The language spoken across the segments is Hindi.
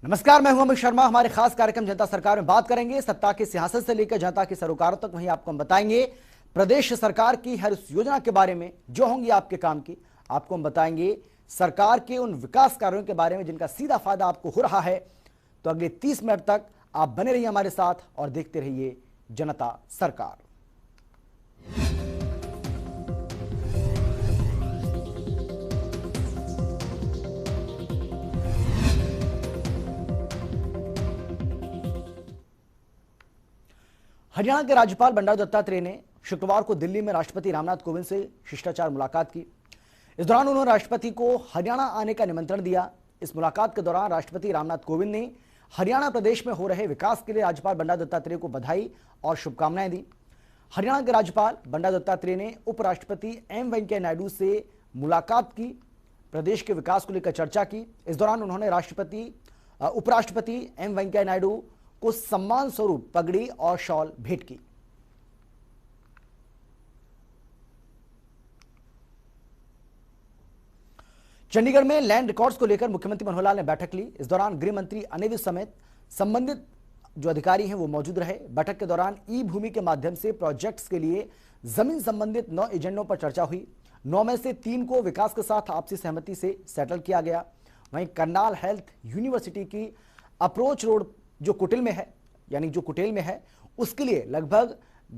नमस्कार, मैं हूं अमित शर्मा। हमारे खास कार्यक्रम जनता सरकार में बात करेंगे सत्ता के सियासत से लेकर जनता के सरोकारों तक। वहीं आपको हम बताएंगे प्रदेश सरकार की हर उस योजना के बारे में जो होंगी आपके काम की। आपको हम बताएंगे सरकार के उन विकास कार्यों के बारे में जिनका सीधा फायदा आपको हो रहा है। तो अगले 30 मिनट तक आप बने रहिए हमारे साथ और देखते रहिए जनता सरकार। हरियाणा के राज्यपाल बंडारू दत्तात्रेय ने शुक्रवार को दिल्ली में राष्ट्रपति रामनाथ कोविंद से शिष्टाचार मुलाकात की। इस दौरान उन्होंने राष्ट्रपति को हरियाणा आने का निमंत्रण दिया। इस मुलाकात के दौरान राष्ट्रपति रामनाथ कोविंद ने हरियाणा प्रदेश में हो रहे विकास के लिए राज्यपाल बंडारू दत्तात्रेय को बधाई और शुभकामनाएं दी। हरियाणा के राज्यपाल बंडारू दत्तात्रेय ने उपराष्ट्रपति एम वेंकैया नायडू से मुलाकात की, प्रदेश के विकास को लेकर चर्चा की। इस दौरान उन्होंने उपराष्ट्रपति एम वेंकैया नायडू को सम्मान स्वरूप पगड़ी और शॉल भेंट की। चंडीगढ़ में लैंड रिकॉर्ड्स को लेकर मुख्यमंत्री मनोहर लाल ने बैठक ली। इस दौरान गृह मंत्री अनिल विज समेत संबंधित जो अधिकारी हैं वो मौजूद रहे। बैठक के दौरान ई भूमि के माध्यम से प्रोजेक्ट्स के लिए जमीन संबंधित 9 एजेंडों पर चर्चा हुई। 9 में से 3 को विकास के साथ आपसी सहमति से सेटल किया गया। वहीं करनाल हेल्थ यूनिवर्सिटी की अप्रोच रोड जो कुटिल में है उसके लिए लगभग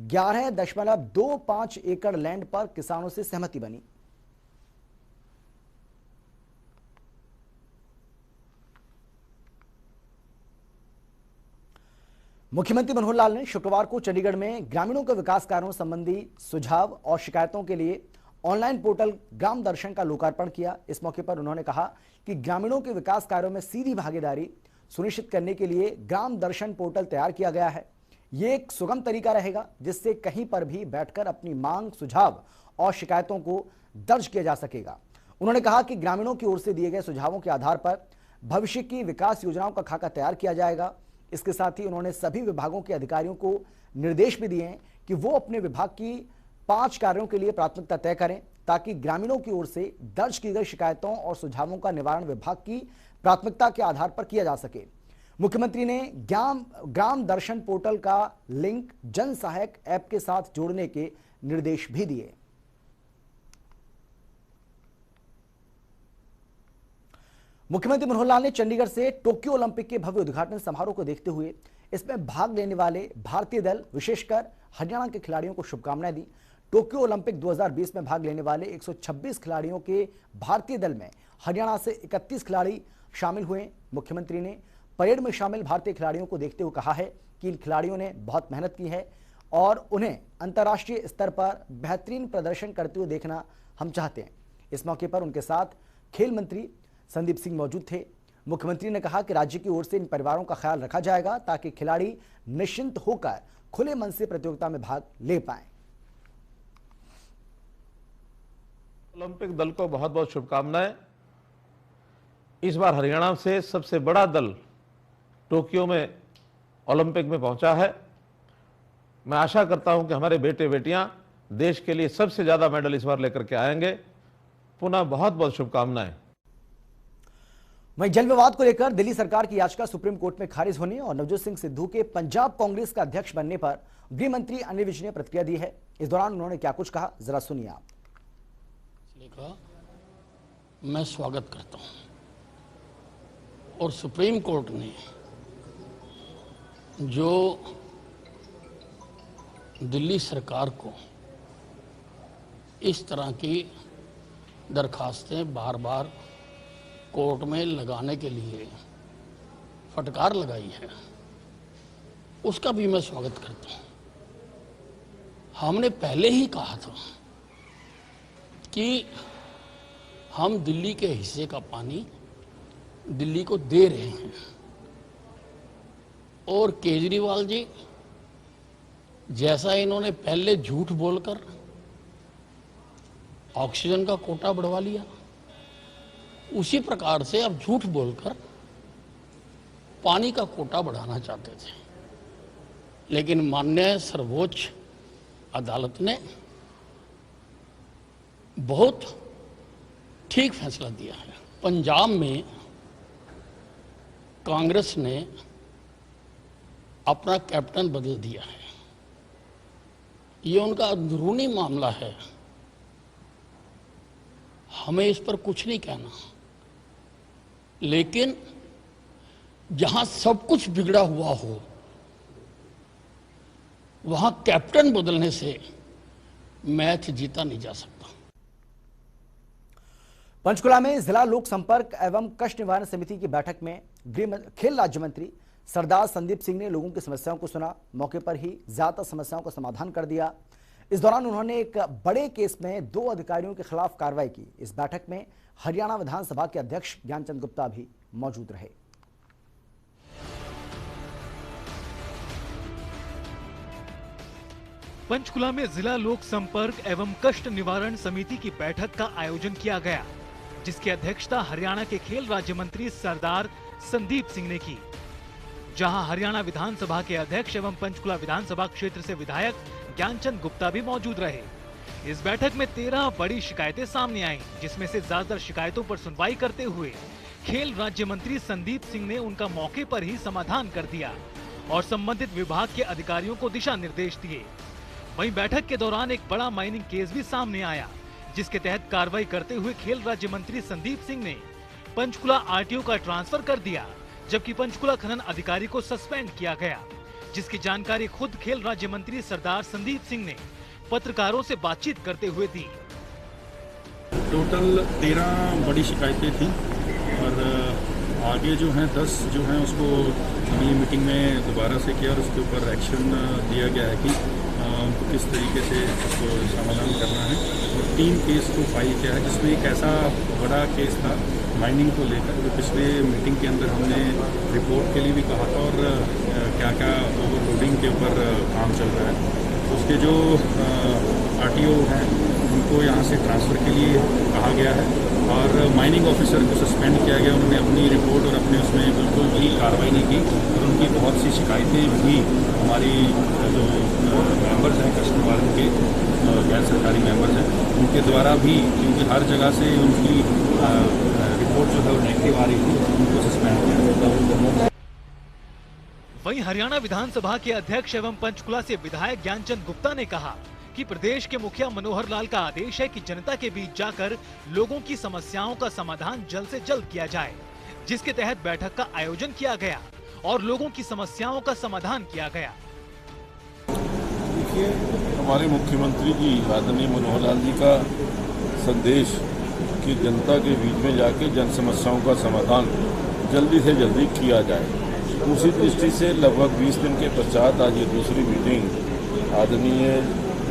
11.25 एकड़ लैंड पर किसानों से सहमति बनी। मुख्यमंत्री मनोहर लाल ने शुक्रवार को चंडीगढ़ में ग्रामीणों के विकास कार्यों संबंधी सुझाव और शिकायतों के लिए ऑनलाइन पोर्टल ग्राम दर्शन का लोकार्पण किया। इस मौके पर उन्होंने कहा कि ग्रामीणों के विकास कार्यों में सीधी भागीदारी सुनिश्चित करने के लिए ग्राम दर्शन पोर्टल तैयार किया गया है। यह एक सुगम तरीका रहेगा जिससे कहीं पर भी बैठकर अपनी मांग, सुझाव और शिकायतों को दर्ज किया जा सकेगा। उन्होंने कहा कि ग्रामीणों की ओर से दिए गए सुझावों के आधार पर भविष्य की विकास योजनाओं का खाका तैयार किया जाएगा। इसके साथ ही उन्होंने सभी विभागों के अधिकारियों को निर्देश भी दिए हैं कि वो अपने विभाग की 5 कार्यों के लिए प्राथमिकता तय करें ताकि ग्रामीणों की ओर से दर्ज की गई शिकायतों और सुझावों का निवारण विभाग की प्राथमिकता के आधार पर किया जा सके। मुख्यमंत्री ने ग्राम दर्शन पोर्टल का लिंक जन सहायक ऐप के साथ जोड़ने के निर्देश भी दिए। मुख्यमंत्री मनोहर लाल ने चंडीगढ़ से टोक्यो ओलंपिक के भव्य उद्घाटन समारोह को देखते हुए इसमें भाग लेने वाले भारतीय दल, विशेषकर हरियाणा के खिलाड़ियों को शुभकामनाएं दी। टोक्यो ओलंपिक 2020 में भाग लेने वाले 126 खिलाड़ियों के भारतीय दल में हरियाणा से 31 खिलाड़ी शामिल हुए। मुख्यमंत्री ने परेड में शामिल भारतीय खिलाड़ियों को देखते हुए कहा है कि इन खिलाड़ियों ने बहुत मेहनत की है और उन्हें अंतर्राष्ट्रीय स्तर पर बेहतरीन प्रदर्शन करते हुए देखना हम चाहते हैं। इस मौके पर उनके साथ खेल मंत्री संदीप सिंह मौजूद थे। मुख्यमंत्री ने कहा कि राज्य की ओर से इन परिवारों का ख्याल रखा जाएगा ताकि खिलाड़ी निश्चिंत होकर खुले मन से प्रतियोगिता में भाग ले पाएं। ओलंपिक दल को बहुत बहुत शुभकामनाएं। इस बार हरियाणा से सबसे बड़ा दल टोक्यो में ओलंपिक में पहुंचा है। मैं आशा करता हूं कि हमारे बेटे बेटियां देश के लिए सबसे ज्यादा मेडल इस बार लेकर के आएंगे। पुनः बहुत बहुत शुभकामनाएं। वहीं जल विवाद को लेकर दिल्ली सरकार की याचिका सुप्रीम कोर्ट में खारिज होने और नवजोत सिंह सिद्धू के पंजाब कांग्रेस का अध्यक्ष बनने पर गृह मंत्री अनिल विज ने प्रतिक्रिया दी है। इस दौरान उन्होंने क्या कुछ कहा, जरा सुनिए आप। मैं स्वागत करता हूं और सुप्रीम कोर्ट ने जो दिल्ली सरकार को इस तरह की दरखास्तें बार बार कोर्ट में लगाने के लिए फटकार लगाई है, उसका भी मैं स्वागत करता हूं। हमने पहले ही कहा था कि हम दिल्ली के हिस्से का पानी दिल्ली को दे रहे हैं और केजरीवाल जी जैसा इन्होंने पहले झूठ बोलकर ऑक्सीजन का कोटा बढ़वा लिया, उसी प्रकार से अब झूठ बोलकर पानी का कोटा बढ़ाना चाहते थे। लेकिन माननीय सर्वोच्च अदालत ने बहुत ठीक फैसला दिया है। पंजाब में कांग्रेस ने अपना कैप्टन बदल दिया है। ये उनका अंदरूनी मामला है, हमें इस पर कुछ नहीं कहना। लेकिन जहां सब कुछ बिगड़ा हुआ हो, वहां कैप्टन बदलने से मैच जीता नहीं जा सकता। पंचकुला में जिला लोक संपर्क एवं कष्ट निवारण समिति की बैठक में खेल राज्य मंत्री सरदार संदीप सिंह ने लोगों की समस्याओं को सुना। मौके पर ही ज्यादातर समस्याओं का समाधान कर दिया। इस दौरान उन्होंने एक बड़े केस में 2 अधिकारियों के खिलाफ कार्रवाई की। इस बैठक में हरियाणा विधानसभा के अध्यक्ष ज्ञानचंद गुप्ता भी मौजूद रहे। पंचकुला में जिला लोक संपर्क एवं कष्ट निवारण समिति की बैठक का आयोजन किया गया, जिसकी अध्यक्षता हरियाणा के खेल राज्य मंत्री सरदार संदीप सिंह ने की। जहां हरियाणा विधानसभा के अध्यक्ष एवं पंचकुला विधानसभा क्षेत्र से विधायक ज्ञानचंद गुप्ता भी मौजूद रहे। इस बैठक में 13 बड़ी शिकायतें सामने आईं, जिसमें से ज्यादातर शिकायतों पर सुनवाई करते हुए खेल राज्य मंत्री संदीप सिंह ने उनका मौके पर ही समाधान कर दिया और संबंधित विभाग के अधिकारियों को दिशा निर्देश दिए। वहीं बैठक के दौरान एक बड़ा माइनिंग केस भी सामने आया, जिसके तहत कार्रवाई करते हुए खेल राज्य मंत्री संदीप सिंह ने पंचकुला आरटीओ का ट्रांसफर कर दिया, जबकि पंचकुला खनन अधिकारी को सस्पेंड किया गया, जिसकी जानकारी खुद खेल राज्य मंत्री सरदार संदीप सिंह ने पत्रकारों से बातचीत करते हुए दी। टोटल 13 बड़ी शिकायतें थी और आगे जो हैं 10 जो हैं उसको अगली मीटिंग में दोबारा से किया और उसके ऊपर एक्शन दिया गया है कि उनको किस तरीके से उसको समाधान करना है। और 3 केस को फाइल किया है, जिसमें एक ऐसा बड़ा केस था माइनिंग को लेकर, जो पिछले मीटिंग के अंदर हमने रिपोर्ट के लिए भी कहा था और क्या क्या ओवरलोडिंग के ऊपर काम चल रहा है। उसके जो आरटीओ हैं उनको यहाँ से ट्रांसफ़र के लिए कहा गया है और माइनिंग ऑफिसर को सस्पेंड किया गया। उन्होंने अपनी रिपोर्ट और अपने उसमें बिल्कुल भी कार्रवाई नहीं की और उनकी बहुत सी शिकायतें भी हमारी जो मेंबर्स हैं कष्ट निवारण के गैर सरकारी मेंबर्स हैं उनके द्वारा भी, क्योंकि हर जगह से उनकी रिपोर्ट जो है वो नेगेटिव आ रही थी, उनको सस्पेंड किया गया। वहीं हरियाणा विधानसभा के अध्यक्ष एवं पंचकुला से विधायक ज्ञानचंद गुप्ता ने कहा कि प्रदेश के मुखिया मनोहर लाल का आदेश है कि जनता के बीच जाकर लोगों की समस्याओं का समाधान जल्द से जल्द किया जाए, जिसके तहत बैठक का आयोजन किया गया और लोगों की समस्याओं का समाधान किया गया। देखिए, हमारे मुख्यमंत्री जी आदरणीय मनोहर लाल जी का संदेश कि जनता के बीच में जाके जन समस्याओं का समाधान जल्दी से जल्दी किया जाए, उसी दृष्टि से लगभग 20 दिन के पश्चात आज ये दूसरी मीटिंग आदरणीय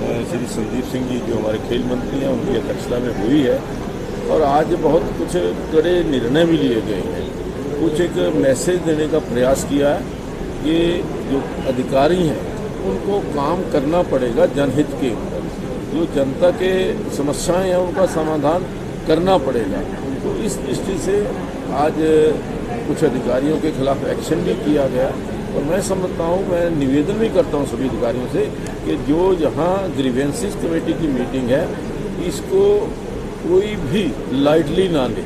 श्री संदीप सिंह जी जो हमारे खेल मंत्री हैं उनकी अध्यक्षता में हुई है और आज बहुत कुछ कड़े निर्णय भी लिए गए हैं। कुछ एक मैसेज देने का प्रयास किया है कि जो अधिकारी हैं उनको काम करना पड़ेगा जनहित के ऊपर, जो जनता के समस्याएं हैं उनका समाधान करना पड़ेगा उनको। इस दृष्टि से आज कुछ अधिकारियों के खिलाफ एक्शन भी किया गया और मैं समझता हूँ, मैं निवेदन भी करता हूँ सभी अधिकारियों से कि जो यहाँ ग्रीवेंसेस कमेटी की मीटिंग है इसको कोई भी लाइटली ना ले,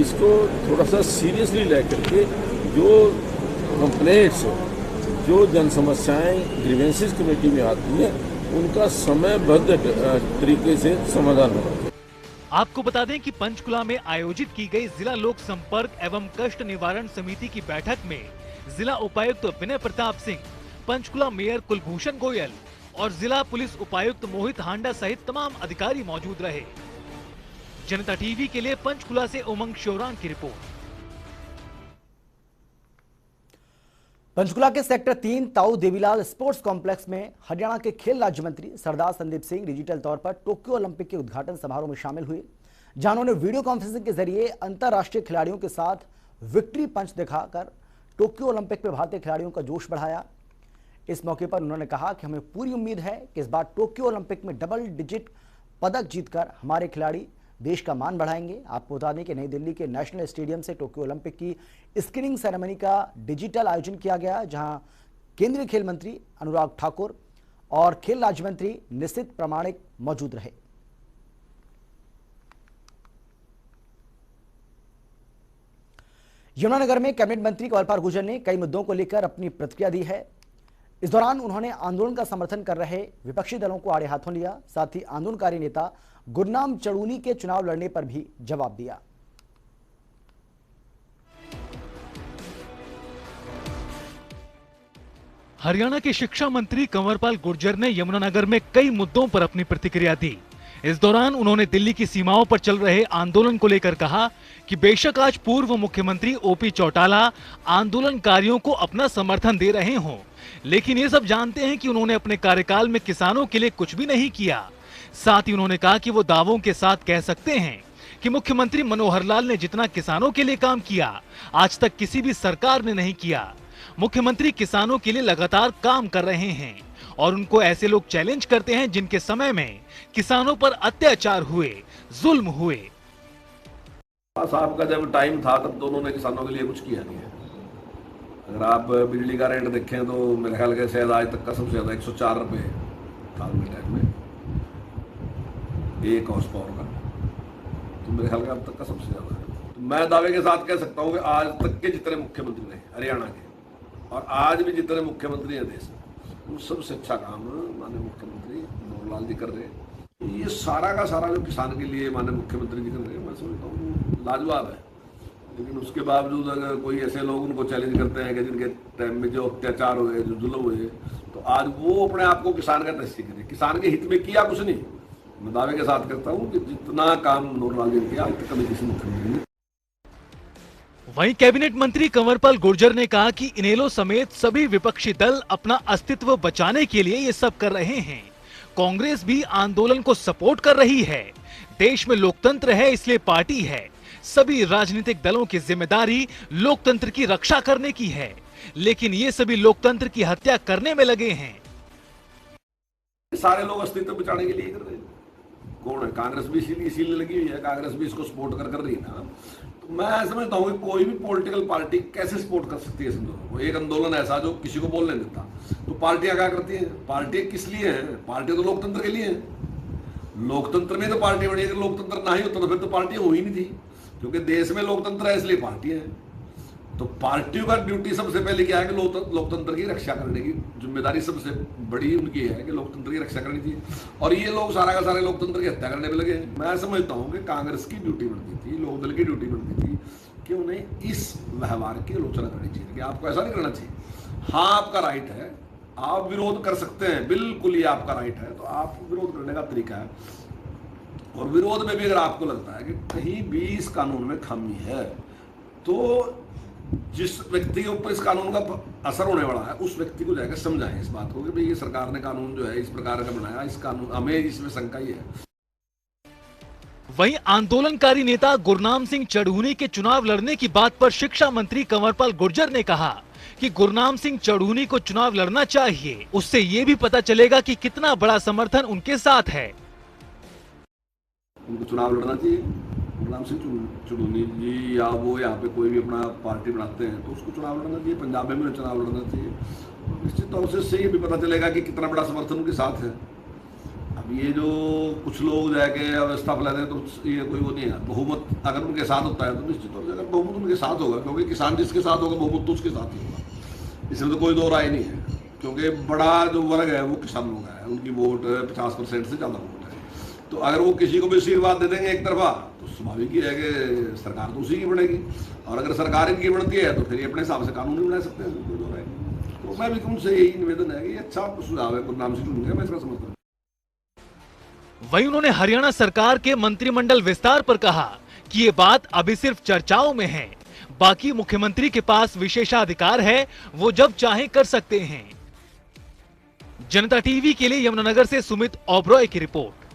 इसको थोड़ा सा सीरियसली लेकर के जो कंप्लेंट्स जो जन समस्याएँ ग्रीवेंसेस कमेटी में आती हैं उनका समयबद्ध तरीके से समाधान होगा। आपको बता दें कि पंचकुला में आयोजित की गई जिला लोक संपर्क एवं कष्ट निवारण समिति की बैठक में जिला उपायुक्त विनय प्रताप सिंह, पंचकुला मेयर कुलभूषण गोयल और जिला पुलिस उपायुक्त मोहित हांडा सहित तमाम अधिकारी मौजूद रहे। जनता टीवी के लिए पंचकुला से उमंग शोरान की रिपोर्ट। पंचकुला के सेक्टर 3 ताऊ देवीलाल स्पोर्ट्स कॉम्प्लेक्स में हरियाणा के खेल राज्य मंत्री सरदार संदीप सिंह डिजिटल तौर पर टोक्यो ओलंपिक के उद्घाटन समारोह में शामिल हुए, जहां उन्होंने वीडियो कॉन्फ्रेंसिंग के जरिए अंतर्राष्ट्रीय खिलाड़ियों के साथ विक्ट्री पंच दिखाकर टोक्यो ओलंपिक में भारतीय खिलाड़ियों का जोश बढ़ाया। इस मौके पर उन्होंने कहा कि हमें पूरी उम्मीद है कि इस बार टोक्यो ओलंपिक में डबल डिजिट पदक जीतकर हमारे खिलाड़ी देश का मान बढ़ाएंगे। आपको बता दें कि नई दिल्ली के नेशनल स्टेडियम से टोक्यो ओलंपिक की स्क्रीनिंग सेरेमनी का डिजिटल आयोजन किया गया, जहां केंद्रीय खेल मंत्री अनुराग ठाकुर और खेल राज्य मंत्री निशित प्रामाणिक मौजूद रहे। यमुनानगर में कैबिनेट मंत्री कंवरपाल गुर्जर ने कई मुद्दों को लेकर अपनी प्रतिक्रिया दी है। इस दौरान उन्होंने आंदोलन का समर्थन कर रहे विपक्षी दलों को आड़े हाथों लिया। साथ ही आंदोलनकारी नेता गुरनाम चड़ूनी के चुनाव लड़ने पर भी जवाब दिया। हरियाणा के शिक्षा मंत्री कंवरपाल गुर्जर ने यमुनानगर में कई मुद्दों पर अपनी प्रतिक्रिया दी। इस दौरान उन्होंने दिल्ली की सीमाओं पर चल रहे आंदोलन को लेकर कहा कि बेशक आज पूर्व मुख्यमंत्री ओपी चौटाला आंदोलनकारियों को अपना समर्थन दे रहे हों, लेकिन ये सब जानते हैं कि उन्होंने अपने कार्यकाल में किसानों के लिए कुछ भी नहीं किया। साथ ही उन्होंने कहा कि वो दावों के साथ कह सकते हैं कि मुख्यमंत्री मनोहर लाल ने जितना किसानों के लिए काम किया आज तक किसी भी सरकार ने नहीं किया। मुख्यमंत्री किसानों के लिए लगातार काम कर रहे हैं और उनको ऐसे लोग चैलेंज करते हैं जिनके समय में किसानों पर अत्याचार हुए, जुल्म हुए। साहब का जब टाइम था तब दोनों ने किसानों के लिए कुछ किया नहीं है। अगर आप बिजली का रेट देखें तो मेरे ख्याल के शायद आज तक का सबसे ज्यादा 104 रुपये था टाइम में 1 हॉर्स पावर का, तो मेरे ख्याल का अब तक का सबसे ज्यादा है। तो मैं दावे के साथ कह सकता हूँ कि आज तक के जितने मुख्यमंत्री रहे हरियाणा के और आज भी जितने मुख्यमंत्री हैं देश में, उन सबसे अच्छा काम माननीय मुख्यमंत्री मनोहर लाल जी कर रहे हैं। ये सारा का सारा जो किसान के लिए माननीय मुख्यमंत्री जी कर रहे हैं, मैं समझता हूँ लाजवाब है। लेकिन उसके बावजूद अगर कोई ऐसे लोग उनको चैलेंज करते हैं कि जिनके टाइम में जो अत्याचार हुए, जो जुल्म हुए, तो आज वो अपने आप को किसान का तस्दीक करें। किसान के हित में किया कुछ नहीं। मैं दावे के साथ करता हूँ कि जितना काम मनोहर लाल जी ने किया आज तक कभी किसी मुख्यमंत्री ने। वहीं कैबिनेट मंत्री कंवरपाल गुर्जर ने कहा कि इनेलो समेत सभी विपक्षी दल अपना अस्तित्व बचाने के लिए ये सब कर रहे हैं। कांग्रेस भी आंदोलन को सपोर्ट कर रही है। देश में लोकतंत्र है, इसलिए पार्टी है। सभी राजनीतिक दलों की जिम्मेदारी लोकतंत्र की रक्षा करने की है, लेकिन ये सभी लोकतंत्र की हत्या करने में लगे हैं। सारे लोग अस्तित्व बचाने के लिए कर रहे हैं। कौन है? कांग्रेस भी इसीलिए लगी हुई है, कांग्रेस भी इसको सपोर्ट कर रही है ना। तो मैं समझता हूँ कि कोई भी पॉलिटिकल पार्टी कैसे सपोर्ट कर सकती है इस आंदोलन को। एक आंदोलन ऐसा जो किसी को बोलने देता, तो पार्टियां क्या करती हैं? पार्टियां किस लिए हैं? पार्टियां तो लोकतंत्र के लिए हैं। लोकतंत्र में तो पार्टी बनी। अगर लोकतंत्र ना ही होता तो फिर तो पार्टियां हो ही नहीं थी, क्योंकि देश में लोकतंत्र है इसलिए पार्टियां हैं। तो पार्टियों का ड्यूटी सबसे पहले क्या है कि लोकतंत्र की रक्षा करने की जिम्मेदारी सबसे बड़ी उनकी है कि लोकतंत्र की रक्षा करनी चाहिए। और ये लोग सारा का सारे लोकतंत्र की हत्या करने में लगे। मैं समझता हूँ कि कांग्रेस की ड्यूटी बनती थी, लोकदल की ड्यूटी बनती थी कि उन्हें इस व्यवहार की आलोचना करनी चाहिए कि आपको ऐसा नहीं करना चाहिए। हाँ, आपका राइट है, आप विरोध कर सकते हैं, बिल्कुल ये आपका राइट है। तो आप विरोध करने का तरीका है, और विरोध में भी अगर आपको लगता है कि कहीं भी इस कानून में खामी है, तो जिस व्यक्ति के ऊपर इस कानून का असर होने वाला है उस व्यक्ति को जाकर समझाएं इस बात को कि भाई ये सरकार ने कानून जो है इस प्रकार का बनाया, इस कानून हमें इसमें शंका ही है। वहीं आंदोलनकारी नेता गुरनाम सिंह चढ़ूनी के चुनाव लड़ने की बात पर शिक्षा मंत्री कंवरपाल गुर्जर ने कहा कि गुरनाम सिंह चढ़ूनी को चुनाव लड़ना चाहिए। उससे ये भी पता चलेगा कि कितना बड़ा समर्थन उनके साथ है। उनको चुनाव लड़ना चाहिए। गुरनाम सिंह चढ़ूनी जी या वो यहाँ पे कोई भी अपना पार्टी बनाते हैं तो उसको चुनाव लड़ना चाहिए। पंजाब में भी चुनाव लड़ना चाहिए। निश्चित तौर से इससे ये भी पता चलेगा कि कितना बड़ा समर्थन उनके साथ है। अब ये जो कुछ लोग जाके अवस्था फैलाते हैं तो ये कोई वो नहीं है। बहुमत अगर उनके साथ होता है तो निश्चित तौर से अगर बहुमत उनके साथ होगा, क्योंकि किसान जिसके साथ होगा बहुमत तो उसके साथ ही होगा, इसमें तो कोई दो राय नहीं है। क्योंकि बड़ा जो वर्ग है वो किसान लोग है, उनकी वोट 50% से ज़्यादा वोट है। तो अगर वो किसी को भी आशीर्वाद दे देंगे एक तरफा तो स्वाभाविक ही है कि सरकार तो उसी की बनेगी। और अगर सरकार इनकी बनती है तो फिर ये अपने हिसाब से कानून नहीं बना सकते हैं, कोई दो राय नहीं। तो मैं भी उनसे यही निवेदन है कि अच्छा सुझाव है गुरनाम सिंह चढ़ूनी का, मैं इसका समर्थन। वहीं उन्होंने हरियाणा सरकार के मंत्रिमंडल विस्तार पर कहा कि ये बात अभी सिर्फ चर्चाओं में है, बाकी मुख्यमंत्री के पास विशेषाधिकार है, वो जब चाहे कर सकते हैं। जनता टीवी के लिए यमुनानगर से सुमित ओबरॉय की रिपोर्ट।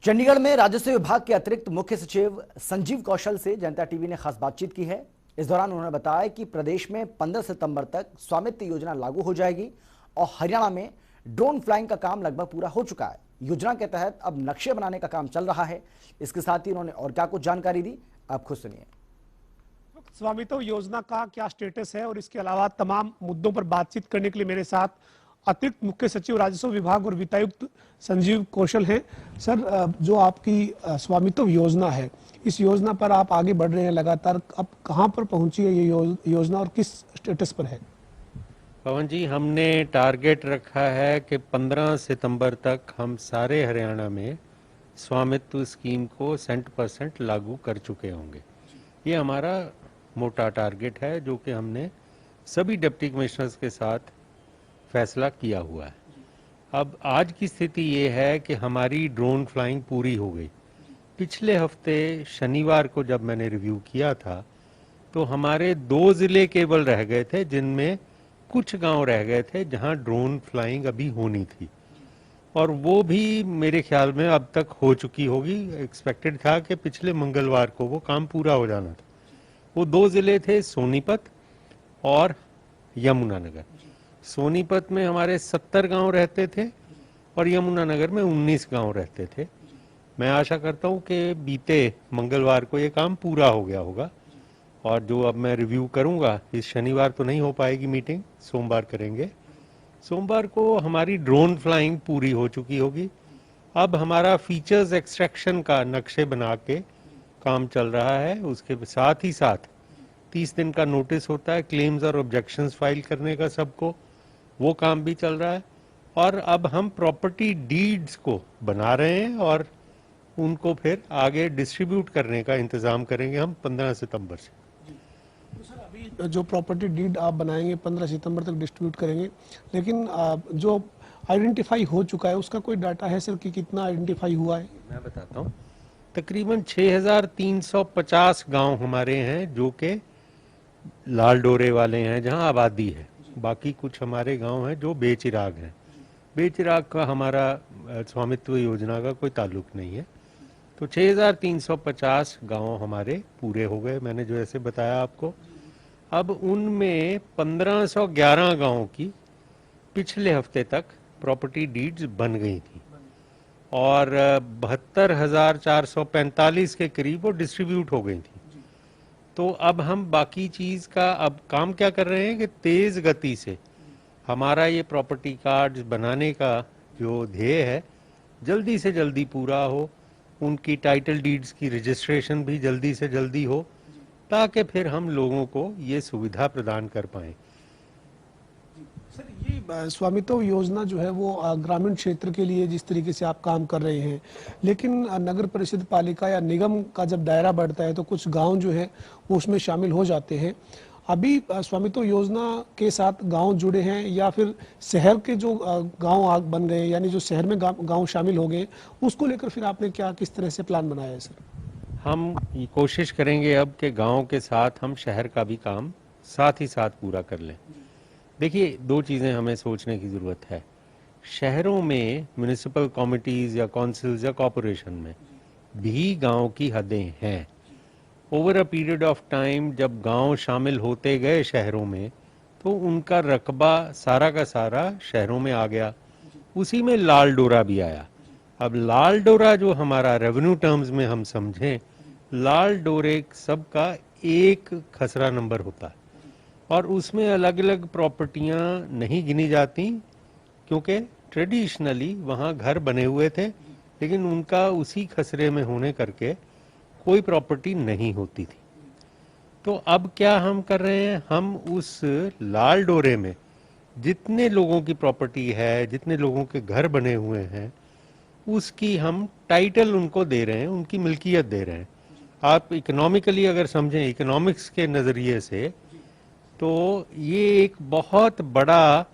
चंडीगढ़ में राजस्व विभाग के अतिरिक्त मुख्य सचिव संजीव कौशल से जनता टीवी ने खास बातचीत की है। इस दौरान उन्होंने बताया कि प्रदेश में 15 सितंबर तक स्वामित्व योजना लागू हो जाएगी और हरियाणा में ड्रोन फ्लाइंग का काम लगभग पूरा हो चुका है। योजना के तहत अब नक्शे बनाने का काम चल रहा है। इसके साथ ही उन्होंने और क्या कुछ जानकारी दी, आप खुद सुनिए। स्वामित्व योजना का क्या स्टेटस है और इसके अलावा तमाम मुद्दों पर बातचीत करने के लिए मेरे साथ अतिरिक्त मुख्य सचिव राजस्व विभाग और वित्तायुक्त संजीव कौशल हैं। सर, जो आपकी स्वामित्व योजना है, इस योजना पर आप आगे बढ़ रहे हैं लगातार, अब कहां पर पहुंची है ये योजना और किस स्टेटस पर है? पवन जी, हमने टारगेट रखा है कि 15 सितंबर तक हम सारे हरियाणा में स्वामित्व स्कीम को 100% लागू कर चुके होंगे। ये हमारा मोटा टारगेट है जो कि हमने सभी डिप्टी कमिश्नर्स के साथ फैसला किया हुआ है। अब आज की स्थिति ये है कि हमारी ड्रोन फ्लाइंग पूरी हो गई। पिछले हफ्ते शनिवार को जब मैंने रिव्यू किया था तो हमारे 2 ज़िले केवल रह गए थे जिनमें कुछ गांव रह गए थे जहां ड्रोन फ्लाइंग अभी होनी थी, और वो भी मेरे ख्याल में अब तक हो चुकी होगी। एक्सपेक्टेड था कि पिछले मंगलवार को वो काम पूरा हो जाना था। वो 2 ज़िले थे, सोनीपत और यमुनानगर। सोनीपत में हमारे 70 गांव रहते थे और यमुनानगर में 19 गांव रहते थे। मैं आशा करता हूं कि बीते मंगलवार को ये काम पूरा हो गया होगा, और जो अब मैं रिव्यू करूंगा, इस शनिवार तो नहीं हो पाएगी मीटिंग, सोमवार करेंगे। सोमवार को हमारी ड्रोन फ्लाइंग पूरी हो चुकी होगी। अब हमारा फीचर्स एक्सट्रैक्शन का नक्शे बना के काम चल रहा है। उसके साथ ही साथ 30 दिन का नोटिस होता है क्लेम्स और ऑब्जेक्शंस फाइल करने का सबको, वो काम भी चल रहा है। और अब हम प्रॉपर्टी डीड्स को बना रहे हैं और उनको फिर आगे डिस्ट्रीब्यूट करने का इंतजाम करेंगे हम 15 सितंबर से। तो सर, अभी जो प्रॉपर्टी डीड आप बनाएंगे 15 सितंबर तक डिस्ट्रीब्यूट करेंगे, लेकिन जो आइडेंटिफाई हो चुका है उसका कोई डाटा है सर कि कितना आइडेंटिफाई हुआ है? मैं बताता हूँ। तकरीबन 6350 गांव हमारे हैं जो कि लाल डोरे वाले हैं, जहां आबादी है। बाकी कुछ हमारे गांव हैं जो बेचिराग हैं। बेचिराग का हमारा स्वामित्व योजना का कोई ताल्लुक नहीं है। तो 6350 गांव हमारे पूरे हो गए, मैंने जो ऐसे बताया आपको। अब उनमें 1511 गांव की पिछले हफ्ते तक प्रॉपर्टी डीड्स बन गई थी और 72,445 के करीब वो डिस्ट्रीब्यूट हो गई थी। तो अब हम बाकी चीज़ का अब काम क्या कर रहे हैं कि तेज़ गति से हमारा ये प्रॉपर्टी कार्ड्स बनाने का जो ध्येय है जल्दी से जल्दी पूरा हो, उनकी टाइटल डीड्स की रजिस्ट्रेशन भी जल्दी से जल्दी हो, ताकि फिर हम लोगों को ये सुविधा प्रदान कर पाएं। सर, ये स्वामित्व योजना जो है वो ग्रामीण क्षेत्र के लिए जिस तरीके से आप काम कर रहे हैं, लेकिन नगर परिषद, पालिका या निगम का जब दायरा बढ़ता है तो कुछ गांव जो है वो उसमें शामिल हो जाते हैं। अभी स्वामित्व योजना के साथ गांव जुड़े हैं या फिर शहर के जो गांव बन गए, यानी जो शहर में गांव शामिल हो गए, उसको लेकर फिर आपने क्या किस तरह से प्लान बनाया है सर? हम ये कोशिश करेंगे अब के गांव के साथ हम शहर का भी काम साथ ही साथ पूरा कर लें। देखिए, 2 चीज़ें हमें सोचने की ज़रूरत है। शहरों में म्युनिसिपल कमिटीज़ या काउंसिल्स या कॉरपोरेशन में भी गांव की हदें हैं। Over a period of time जब गांव शामिल होते गए शहरों में, तो उनका रकबा सारा का सारा शहरों में आ गया। उसी में लाल डोरा भी आया। अब लाल डोरा जो हमारा रेवेन्यू टर्म्स में हम समझें, लाल डोरे सबका एक खसरा नंबर होता है और उसमें अलग अलग प्रॉपर्टियां नहीं गिनी जाती, क्योंकि ट्रेडिशनली वहाँ घर बने हुए थे, लेकिन उनका उसी खसरे में होने करके कोई प्रॉपर्टी नहीं होती थी। तो अब क्या हम कर रहे हैं, हम उस लाल डोरे में जितने लोगों की प्रॉपर्टी है, जितने लोगों के घर बने हुए हैं, उसकी हम टाइटल उनको दे रहे हैं, उनकी मिल्कियत दे रहे हैं। आप इकोनॉमिकली अगर समझें, इकोनॉमिक्स के नज़रिए से, तो ये एक बहुत बड़ा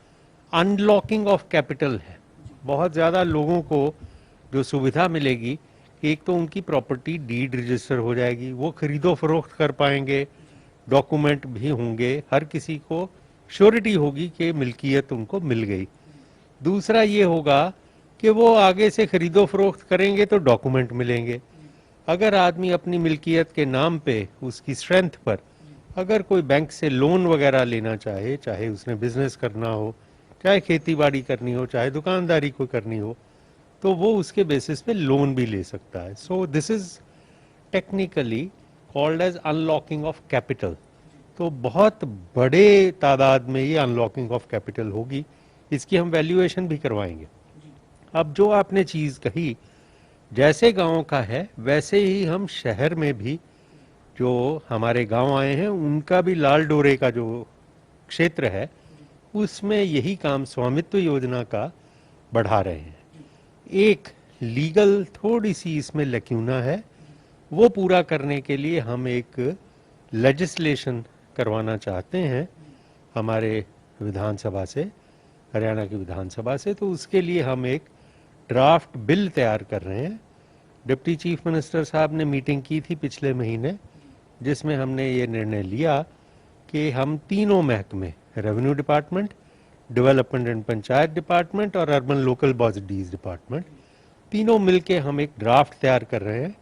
अनलॉकिंग ऑफ कैपिटल है। बहुत ज़्यादा लोगों को जो सुविधा मिलेगी, एक तो उनकी प्रॉपर्टी डीड रजिस्टर हो जाएगी, वो खरीदो फरोख्त कर पाएंगे, डॉक्यूमेंट भी होंगे, हर किसी को श्योरिटी होगी कि मिल्कियत उनको मिल गई। दूसरा ये होगा कि वो आगे से खरीदो फरोख्त करेंगे तो डॉक्यूमेंट मिलेंगे। अगर आदमी अपनी मिल्कियत के नाम पे, उसकी स्ट्रेंथ पर अगर कोई बैंक से लोन वगैरह लेना चाहे, चाहे उसने बिजनेस करना हो, चाहे खेती बाड़ी करनी हो, चाहे दुकानदारी कोई करनी हो, तो वो उसके बेसिस पे लोन भी ले सकता है। So this is technically called as unlocking of capital. तो बहुत बड़े तादाद में ये अनलॉकिंग ऑफ कैपिटल होगी। इसकी हम वैल्यूएशन भी करवाएंगे। अब जो आपने चीज कही, जैसे गांव का है वैसे ही हम शहर में भी जो हमारे गांव आए हैं उनका भी लाल डोरे का जो क्षेत्र है उसमें यही काम स्वामित्व योजना का बढ़ा रहे हैं। एक लीगल थोड़ी सी इसमें लक्यूना है, वो पूरा करने के लिए हम एक लेजिस्लेशन करवाना चाहते हैं हमारे विधानसभा से, हरियाणा की विधानसभा से। तो उसके लिए हम एक ड्राफ्ट बिल तैयार कर रहे हैं। डिप्टी चीफ मिनिस्टर साहब ने मीटिंग की थी पिछले महीने, जिसमें हमने ये निर्णय लिया कि हम तीनों महकमे, revenue department, development and panchayat department और अर्बन लोकल बॉडीज डिपार्टमेंट, तीनों मिलके हम एक ड्राफ्ट तैयार कर रहे हैं।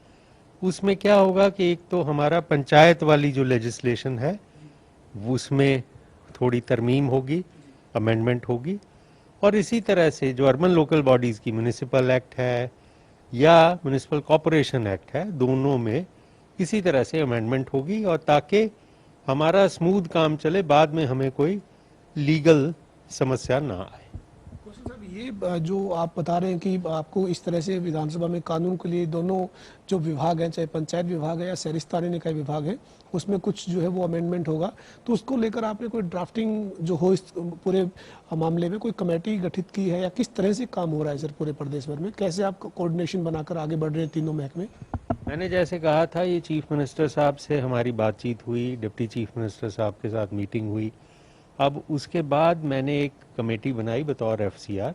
उसमें क्या होगा कि एक तो हमारा पंचायत वाली जो लेजिस्लेशन है उसमें थोड़ी तरमीम होगी, अमेंडमेंट होगी, और इसी तरह से जो अर्बन लोकल बॉडीज की म्युनिसिपल एक्ट है या म्युनिसिपल कॉरपोरेशन एक्ट है, दोनों में इसी तरह से अमेंडमेंट होगी, और ताकि हमारा स्मूथ काम चले, बाद में हमें कोई लीगल समस्या ना आए। साहब, ये जो आप बता रहे हैं कि आपको इस तरह से विधानसभा में कानून के लिए दोनों जो विभाग हैं, चाहे पंचायत विभाग है या शहरी निकाय विभाग है, उसमें कुछ जो है वो अमेंडमेंट होगा, तो उसको लेकर आपने कोई ड्राफ्टिंग जो हो इस पूरे मामले में कोई कमेटी गठित की है, या किस तरह से काम हो रहा है सर पूरे प्रदेश भर में? कैसे आप कोऑर्डिनेशन बनाकर आगे बढ़ रहे हैं तीनों महकमे? मैंने जैसे कहा था, ये चीफ मिनिस्टर साहब से हमारी बातचीत हुई, डिप्टी चीफ मिनिस्टर साहब के साथ मीटिंग हुई। अब उसके बाद मैंने एक कमेटी बनाई बतौर FCR,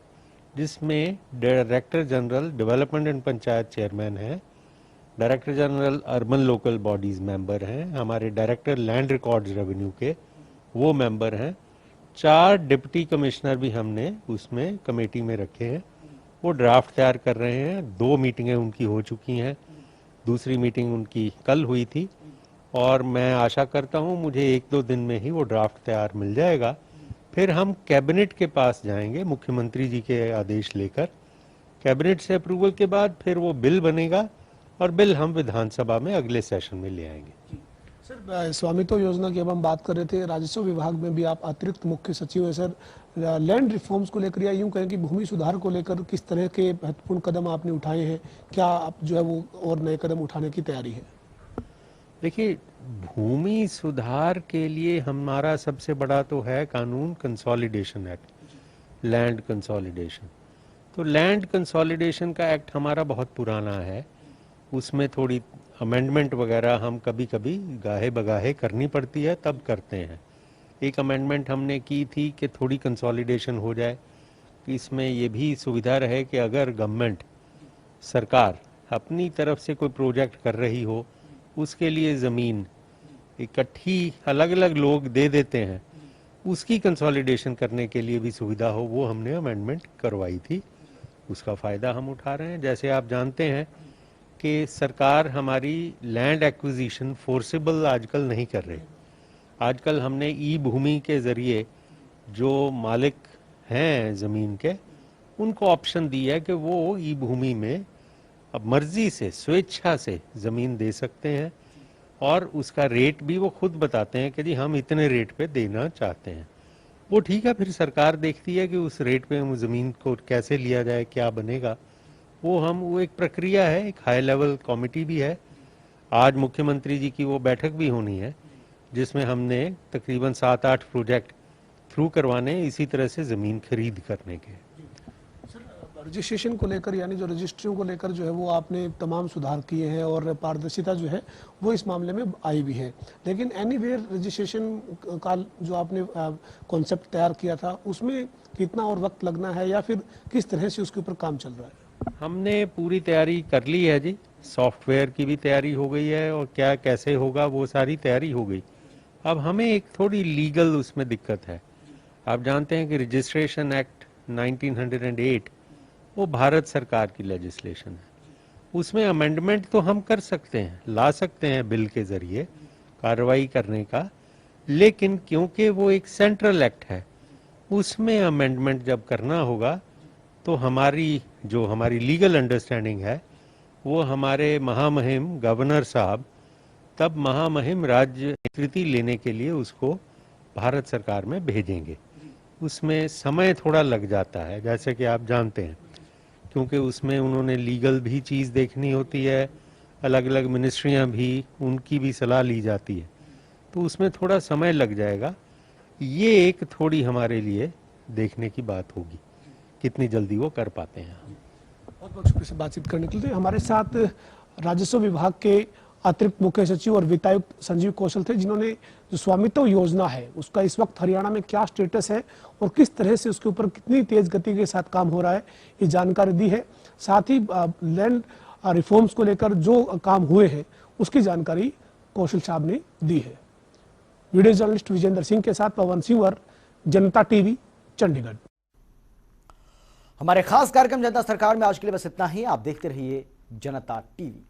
जिसमें director general development and panchayat chairman हैं, director general urban local bodies member हैं, हमारे डायरेक्टर लैंड रिकॉर्ड्स रेवेन्यू के वो मेंबर हैं, 4 डिप्टी कमिश्नर भी हमने उसमें कमेटी में रखे हैं। वो ड्राफ्ट तैयार कर रहे हैं। 2 मीटिंगें उनकी हो चुकी हैं, दूसरी मीटिंग उनकी कल हुई थी, और मैं आशा करता हूं मुझे 1-2 दिन में ही वो ड्राफ्ट तैयार मिल जाएगा। फिर हम कैबिनेट के पास जाएंगे मुख्यमंत्री जी के आदेश लेकर, कैबिनेट से अप्रूवल के बाद फिर वो बिल बनेगा और बिल हम विधानसभा में अगले सेशन में ले आएंगे। सर, स्वामित्व योजना की अब हम बात कर रहे थे, राजस्व विभाग में भी आप अतिरिक्त मुख्य सचिव हैं सर। लैंड रिफॉर्म्स को लेकर या यूं कहें कि भूमि सुधार को लेकर किस तरह के महत्वपूर्ण कदम आपने उठाए हैं? क्या आप जो है वो और नए कदम उठाने की तैयारी है? देखिए, भूमि सुधार के लिए हमारा सबसे बड़ा तो है कानून कंसोलिडेशन एक्ट, लैंड कंसोलिडेशन। तो लैंड कंसोलिडेशन का एक्ट हमारा बहुत पुराना है, उसमें थोड़ी अमेंडमेंट वगैरह हम कभी कभी गाहे बगाहे करनी पड़ती है, तब करते हैं। एक अमेंडमेंट हमने की थी कि थोड़ी कंसोलिडेशन हो जाए, कि इसमें ये भी सुविधा रहे कि अगर गवर्नमेंट, सरकार अपनी तरफ से कोई प्रोजेक्ट कर रही हो, उसके लिए ज़मीन इकट्ठी अलग अलग लोग दे देते हैं, उसकी कंसोलिडेशन करने के लिए भी सुविधा हो, वो हमने अमेंडमेंट करवाई थी। उसका फ़ायदा हम उठा रहे हैं। जैसे आप जानते हैं कि सरकार हमारी लैंड एक्विजिशन फोर्सेबल आजकल नहीं कर रही। आजकल हमने ई भूमि के ज़रिए जो मालिक हैं ज़मीन के, उनको ऑप्शन दी है कि वो ई भूमि में अब मर्जी से, स्वेच्छा से ज़मीन दे सकते हैं, और उसका रेट भी वो खुद बताते हैं कि जी हम इतने रेट पे देना चाहते हैं। वो ठीक है, फिर सरकार देखती है कि उस रेट पे हम ज़मीन को कैसे लिया जाए, क्या बनेगा। वो एक प्रक्रिया है, एक हाई लेवल कमेटी भी है। आज मुख्यमंत्री जी की वो बैठक भी होनी है, जिसमें हमने तकरीबन 7-8 प्रोजेक्ट थ्रू करवाने, इसी तरह से ज़मीन खरीद करने के। रजिस्ट्रेशन को लेकर, यानी जो रजिस्ट्रियों को लेकर जो है वो आपने तमाम सुधार किए हैं, और पारदर्शिता जो है वो इस मामले में आई भी है। लेकिन एनीवेयर रजिस्ट्रेशन का जो आपने कॉन्सेप्ट तैयार किया था, उसमें कितना और वक्त लगना है, या फिर किस तरह से उसके ऊपर काम चल रहा है? हमने पूरी तैयारी कर ली है जी, सॉफ्टवेयर की भी तैयारी हो गई है, और क्या कैसे होगा वो सारी तैयारी हो गई। अब हमें एक थोड़ी लीगल उसमें दिक्कत है। आप जानते हैं कि रजिस्ट्रेशन एक्ट 1908 वो भारत सरकार की लेजिस्लेशन है, उसमें अमेंडमेंट तो हम कर सकते हैं, ला सकते हैं बिल के जरिए कार्रवाई करने का, लेकिन क्योंकि वो एक सेंट्रल एक्ट है, उसमें अमेंडमेंट जब करना होगा तो हमारी लीगल अंडरस्टैंडिंग है, वो हमारे महामहिम गवर्नर साहब तब महामहिम राज्य स्वीकृति लेने के लिए उसको भारत सरकार में भेजेंगे। उसमें समय थोड़ा लग जाता है, जैसे कि आप जानते हैं, क्योंकि उसमें उन्होंने लीगल भी चीज़ देखनी होती है, अलग अलग मिनिस्ट्रियां भी, उनकी भी सलाह ली जाती है, तो उसमें थोड़ा समय लग जाएगा। ये एक थोड़ी हमारे लिए देखने की बात होगी, कितनी जल्दी वो कर पाते हैं। बहुत बहुत शुक्रिया से बातचीत करने के लिए। हमारे साथ राजस्व विभाग के अतिरिक्त मुख्य सचिव और वित्तायुक्त संजीव कौशल थे, जिन्होंने जो स्वामित्व योजना है उसका इस वक्त हरियाणा में क्या स्टेटस है और किस तरह से उसके ऊपर कितनी तेज गति के साथ काम हो रहा है, ये जानकारी दी है। साथ ही लैंड रिफॉर्म्स को लेकर जो काम हुए हैं उसकी जानकारी कौशल साहब ने दी है। वीडियो जर्नलिस्ट विजेंद्र सिंह के साथ पवन सिंह, जनता टीवी, चंडीगढ़। हमारे खास कार्यक्रम जनता सरकार में आज के लिए बस इतना ही। आप देखते रहिए जनता टीवी।